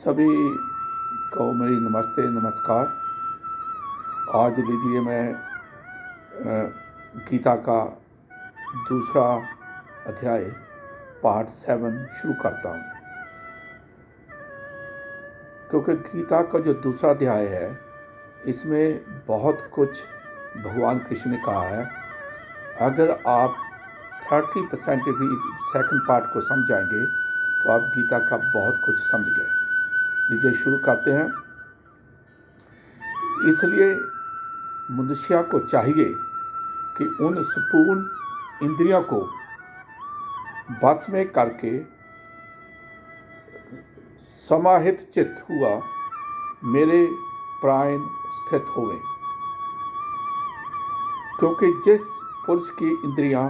सभी को मेरी नमस्ते नमस्कार। आज लीजिए मैं गीता का दूसरा अध्याय पार्ट 7 शुरू करता हूँ, क्योंकि गीता का जो दूसरा अध्याय है इसमें बहुत कुछ भगवान कृष्ण ने कहा है। अगर आप 30% भी सेकंड पार्ट को समझाएंगे तो आप गीता का बहुत कुछ समझ गए। लीजिए शुरू करते हैं। इसलिए मनुष्य को चाहिए कि उन संपूर्ण इंद्रियों को बस में करके समाहित चित्त हुआ मेरे प्राण स्थित होवे, क्योंकि जिस पुरुष की इंद्रियां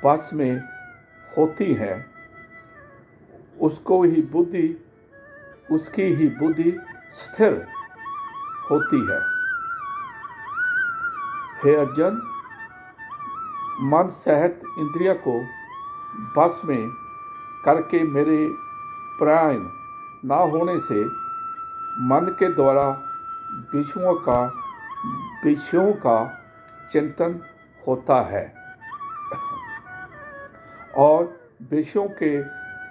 बस में होती हैं उसकी ही बुद्धि स्थिर होती है। हे अर्जुन, मन सहित इंद्रियों को बस में करके मेरे प्राण ना होने से मन के द्वारा विषयों का चिंतन होता है और विषयों के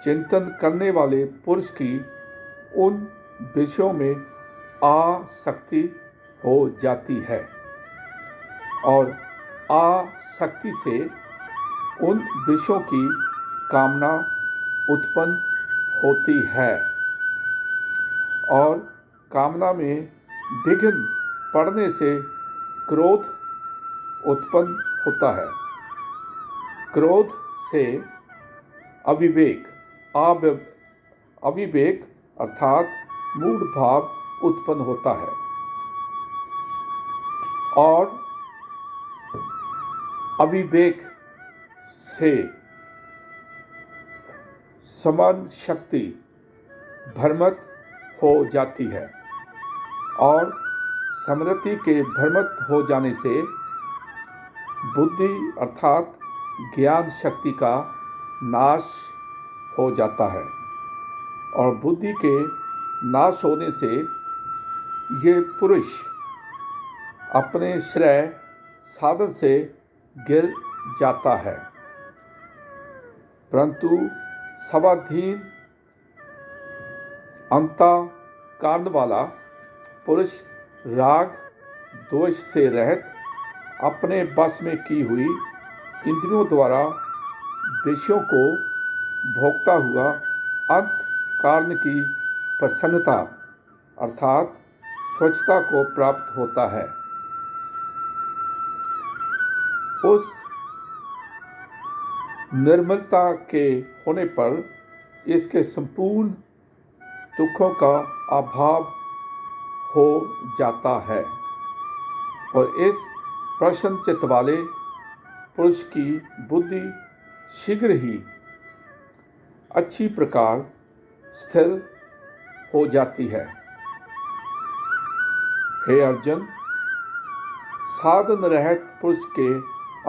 चिंतन करने वाले पुरुष की उन विषयों में आसक्ति हो जाती है और आसक्ति से उन विषयों की कामना उत्पन्न होती है और कामना में विघ्न पड़ने से क्रोध उत्पन्न होता है। क्रोध से अविवेक अर्थात मूढ़ भाव उत्पन्न होता है और अविवेक से समान शक्ति भ्रमित हो जाती है और स्मृति के भ्रमित हो जाने से बुद्धि अर्थात ज्ञान शक्ति का नाश हो जाता है और बुद्धि के नाश होने से ये पुरुष अपने श्रेय साधन से गिर जाता है, परंतु स्वाधीन अंतःकरण वाला पुरुष राग दोष से रहित अपने बस में की हुई इंद्रियों द्वारा विषयों को भोगता हुआ अंतःकरण की प्रसन्नता अर्थात स्वच्छता को प्राप्त होता है। उस निर्मलता के होने पर इसके संपूर्ण दुखों का अभाव हो जाता है और इस प्रसन्न चित्त वाले पुरुष की बुद्धि शीघ्र ही अच्छी प्रकार स्थिर हो जाती है। हे अर्जुन, साधन रहित पुरुष के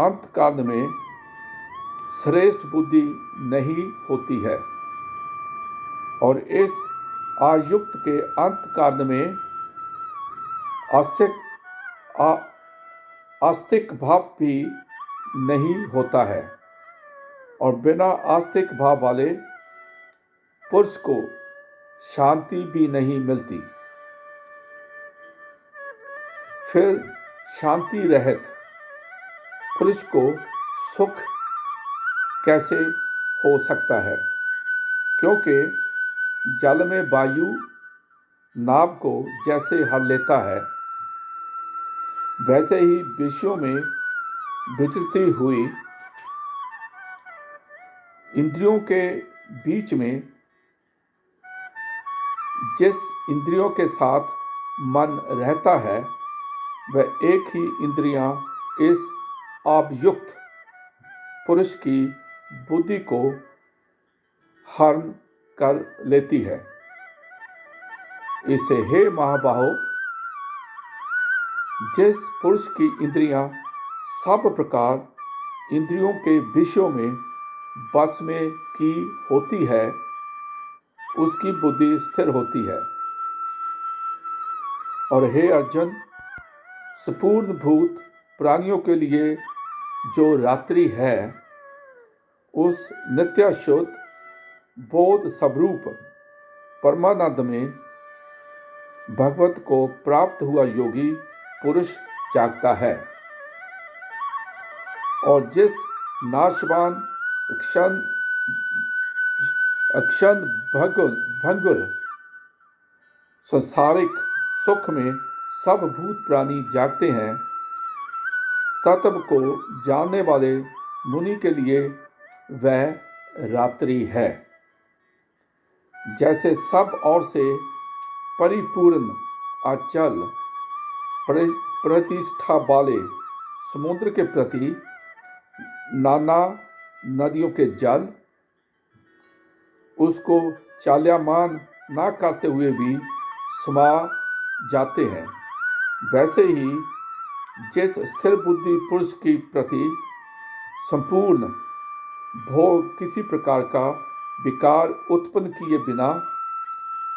अंतःकरण में श्रेष्ठ बुद्धि नहीं होती है और इस आयुक्त के अंतःकरण में आस्तिक भाव भी नहीं होता है और बिना आस्तिक भाव वाले पुरुष को शांति भी नहीं मिलती। फिर शांति रहित पुरुष को सुख कैसे हो सकता है, क्योंकि जल में वायु नाव को जैसे हर लेता है वैसे ही विषयों में विचरती हुई इंद्रियों के बीच में जिस इंद्रियों के साथ मन रहता है वह एक ही इंद्रियां इस अवयुक्त पुरुष की बुद्धि को हरण कर लेती है। इसे हे महाबाहो, जिस पुरुष की इंद्रियां सब प्रकार इंद्रियों के विषयों में बस में की होती है उसकी बुद्धि स्थिर होती है। और हे अर्जुन, संपूर्ण भूत प्राणियों के लिए जो रात्रि है, उस नित्य शुद्ध बोध स्वरूप परमानंद में भगवत को प्राप्त हुआ योगी पुरुष जागता है। और जिस नाशवान क्षण भंगुर संसारिक सुख में सब भूत प्राणी जागते हैं, तत्व को जानने वाले मुनि के लिए वह रात्रि है। जैसे सब ओर से परिपूर्ण अचल प्रतिष्ठा वाले समुद्र के प्रति नाना नदियों के जल उसको चाल्यमान ना करते हुए भी समा जाते हैं, वैसे ही जिस स्थिर बुद्धि पुरुष की प्रति संपूर्ण भोग किसी प्रकार का विकार उत्पन्न किए बिना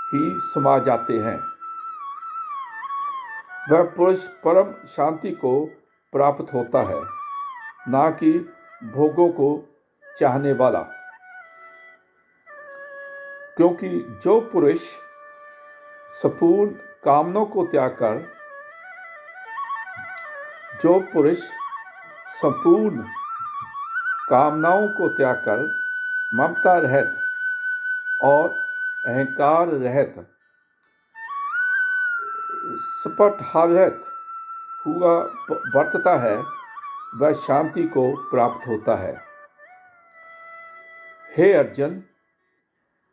ही समा जाते हैं, वह पुरुष परम शांति को प्राप्त होता है, ना कि भोगों को चाहने वाला। क्योंकि जो पुरुष संपूर्ण कामनाओं को त्याग कर ममता रहित और अहंकार रहित स्फुटरहित हुआ वर्तता है, वह शांति को प्राप्त होता है। हे अर्जुन,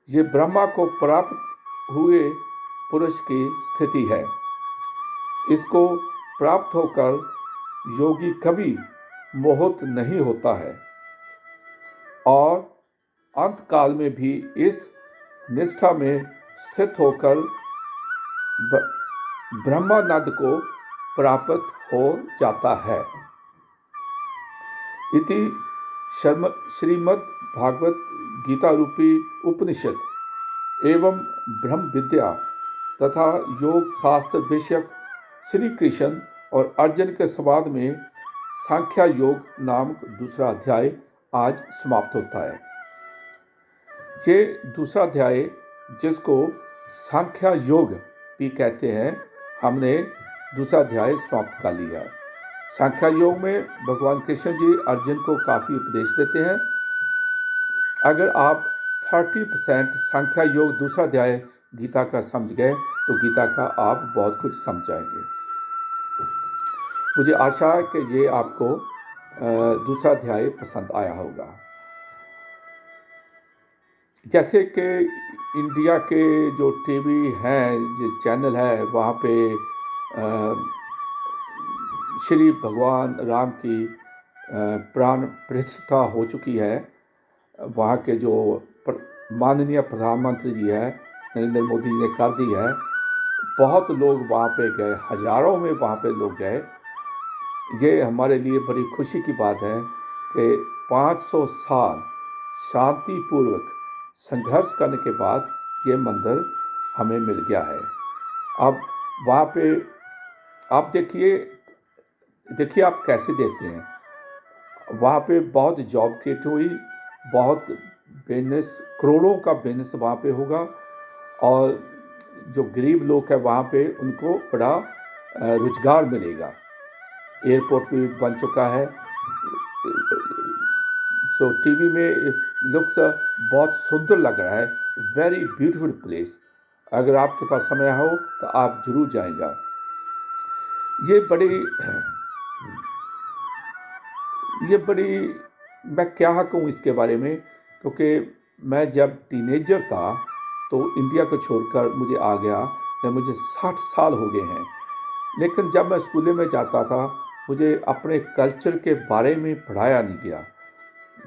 ये ब्रह्मा को प्राप्त हुए पुरुष की स्थिति है। इसको प्राप्त होकर योगी कभी मोहित नहीं होता है और अंत काल में भी इस निष्ठा में स्थित होकर ब्रह्मानंद को प्राप्त हो जाता है। इति श्रीमद् भागवत गीता रूपी उपनिषद एवं ब्रह्म विद्या तथा योग शास्त्र विषयक श्री कृष्ण और अर्जुन के संवाद में सांख्य योग नामक दूसरा अध्याय आज समाप्त होता है। ये दूसरा अध्याय, जिसको सांख्य योग भी कहते हैं, हमने दूसरा अध्याय समाप्त कर लिया। सांख्य योग में भगवान कृष्ण जी अर्जुन को काफ़ी उपदेश देते हैं। अगर आप 30% सांख्य योग दूसरा अध्याय गीता का समझ गए तो गीता का आप बहुत कुछ समझ जाएंगे। मुझे आशा है कि ये आपको दूसरा अध्याय पसंद आया होगा। जैसे कि इंडिया के जो टीवी हैं, जो चैनल है, वहाँ पे श्री भगवान राम की प्राण प्रतिष्ठा हो चुकी है। वहाँ के जो माननीय प्रधानमंत्री जी है नरेंद्र मोदी जी ने कर दी है। बहुत लोग वहाँ पे गए, हजारों में वहाँ पे लोग गए। ये हमारे लिए बड़ी खुशी की बात है कि 500 साल शांतिपूर्वक संघर्ष करने के बाद ये मंदिर हमें मिल गया है। अब वहाँ पे आप देखिए आप कैसे देखते हैं। वहाँ पे बहुत जॉब क्रिएट हुई, बहुत बिजनेस, करोड़ों का बिजनेस वहाँ पे होगा और जो गरीब लोग हैं वहाँ पे उनको बड़ा रोजगार मिलेगा। एयरपोर्ट भी बन चुका है। सो टीवी में लुक्स बहुत सुंदर लग रहा है। Very beautiful place. अगर आपके पास समय हो तो आप जरूर जाएंगे। ये बड़ी मैं क्या कहूँ इसके बारे में, क्योंकि मैं जब टीनेजर था तो इंडिया को छोड़कर मुझे आ गया। मुझे 60 साल हो गए हैं, लेकिन जब मैं स्कूल में जाता था मुझे अपने कल्चर के बारे में पढ़ाया नहीं गया,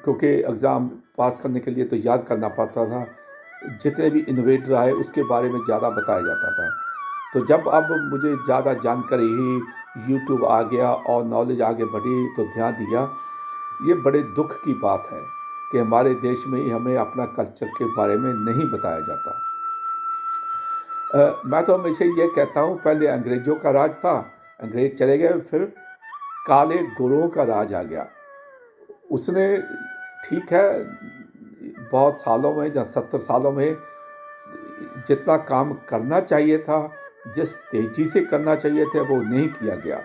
क्योंकि एग्ज़ाम पास करने के लिए तो याद करना पड़ता था। जितने भी इन्वेटर आए उसके बारे में ज़्यादा बताया जाता था। तो जब अब मुझे ज़्यादा जानकारी ही, यूट्यूब आ गया और नॉलेज आगे बढ़ी तो ध्यान दिया। ये बड़े दुख की बात है कि हमारे देश में ही हमें अपना कल्चर के बारे में नहीं बताया जाता। मैं तो हमेशा ये कहता हूँ, पहले अंग्रेज़ों का राज था, अंग्रेज़ चले गए, फिर काले गोरों का राज आ गया। उसने, ठीक है, बहुत सालों में या 70 सालों में जितना काम करना चाहिए था, जिस तेज़ी से करना चाहिए था, वो नहीं किया गया।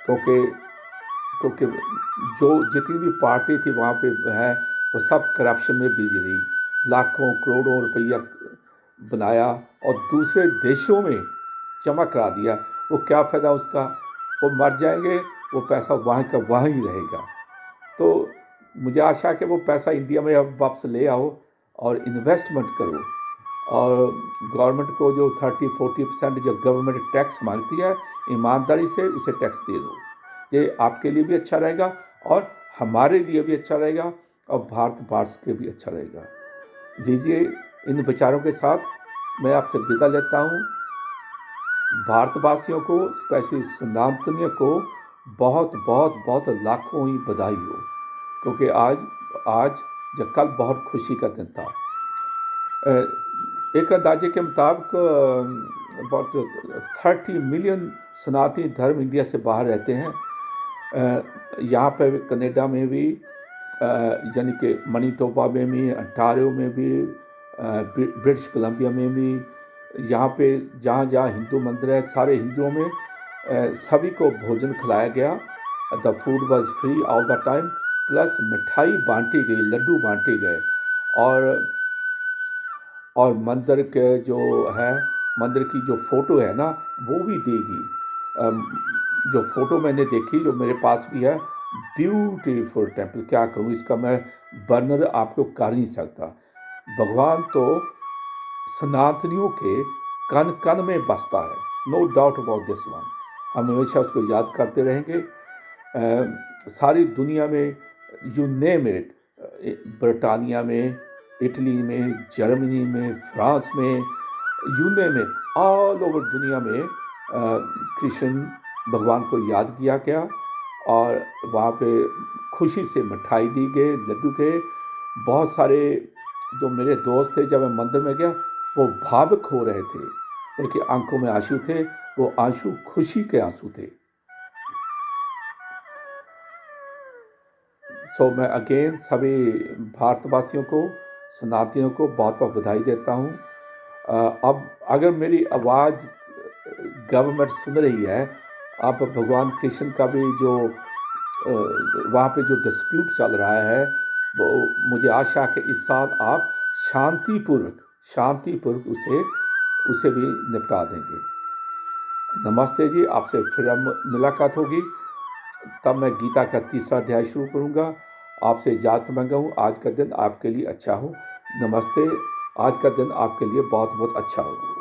क्योंकि क्योंकि जो जितनी भी पार्टी थी वहाँ पे है, वो सब करप्शन में बिजी रही, लाखों करोड़ों रुपया बनाया और दूसरे देशों में जमा करा दिया। वो क्या फ़ायदा उसका, वो मर जाएंगे, वो पैसा वहाँ का वहाँ ही रहेगा। तो मुझे आशा है कि वो पैसा इंडिया में अब वापस ले आओ और इन्वेस्टमेंट करो, और गवर्नमेंट को जो 30-40% जो गवर्नमेंट टैक्स मांगती है, ईमानदारी से उसे टैक्स दे दो। ये आपके लिए भी अच्छा रहेगा और हमारे लिए भी अच्छा रहेगा और भारत के भी अच्छा रहेगा। लीजिए, इन विचारों के साथ मैं आपसे विदा लेता हूँ। भारतवासियों को, स्पेशली सनातनियों को बहुत बहुत बहुत लाखों ही बधाई हो, क्योंकि आज आज जब कल बहुत खुशी का दिन था। एक अंदाजे के मुताबिक अबाउट 30 मिलियन सनातनी धर्म इंडिया से बाहर रहते हैं। यहाँ पर कनाडा में भी, यानी कि मनीटोबा में भी, अंटारियो में भी, ब्रिटिश कोलंबिया में भी, यहाँ पे जहाँ जहाँ हिंदू मंदिर है, सारे हिंदुओं में सभी को भोजन खिलाया गया। The food was free all the time, plus मिठाई बांटी गई, लड्डू बांटे गए। और मंदिर के जो है, मंदिर की जो फ़ोटो है ना, वो भी देगी। जो फ़ोटो मैंने देखी, जो मेरे पास भी है, ब्यूटीफुल टेम्पल, क्या कहूँ, इसका मैं वर्णन आपको कर नहीं सकता। भगवान तो सनातनियों के कण कण में बसता है, no doubt about this one. हम हमेशा उसको याद करते रहेंगे। सारी दुनिया में, यू नेम इट, ब्रिटानिया में, इटली में, जर्मनी में, फ्रांस में, you name it, all over दुनिया में कृष्ण भगवान को याद किया गया और वहाँ पे खुशी से मिठाई दी गई, लड्डू के। बहुत सारे जो मेरे दोस्त थे, जब मैं मंदिर में गया, वो भावुक हो रहे थे, उनकी आंखों में आंसू थे, वो आंसू खुशी के आंसू थे। सो मैं अगेन सभी भारतवासियों को, सनातनियों को बहुत बहुत बधाई देता हूँ। अब अगर मेरी आवाज़ गवर्नमेंट सुन रही है, अब भगवान कृष्ण का भी जो वहाँ पे जो डिस्प्यूट चल रहा है, वो मुझे आशा है कि इस साल आप शांतिपूर्वक उसे भी निपटा देंगे। नमस्ते जी, आपसे फिर हम मुलाकात होगी, तब मैं गीता का 3रा अध्याय शुरू करूँगा। आपसे इजाज़त मांगा हूँ, आज का दिन आपके लिए अच्छा हो। नमस्ते, आज का दिन आपके लिए बहुत बहुत अच्छा हो।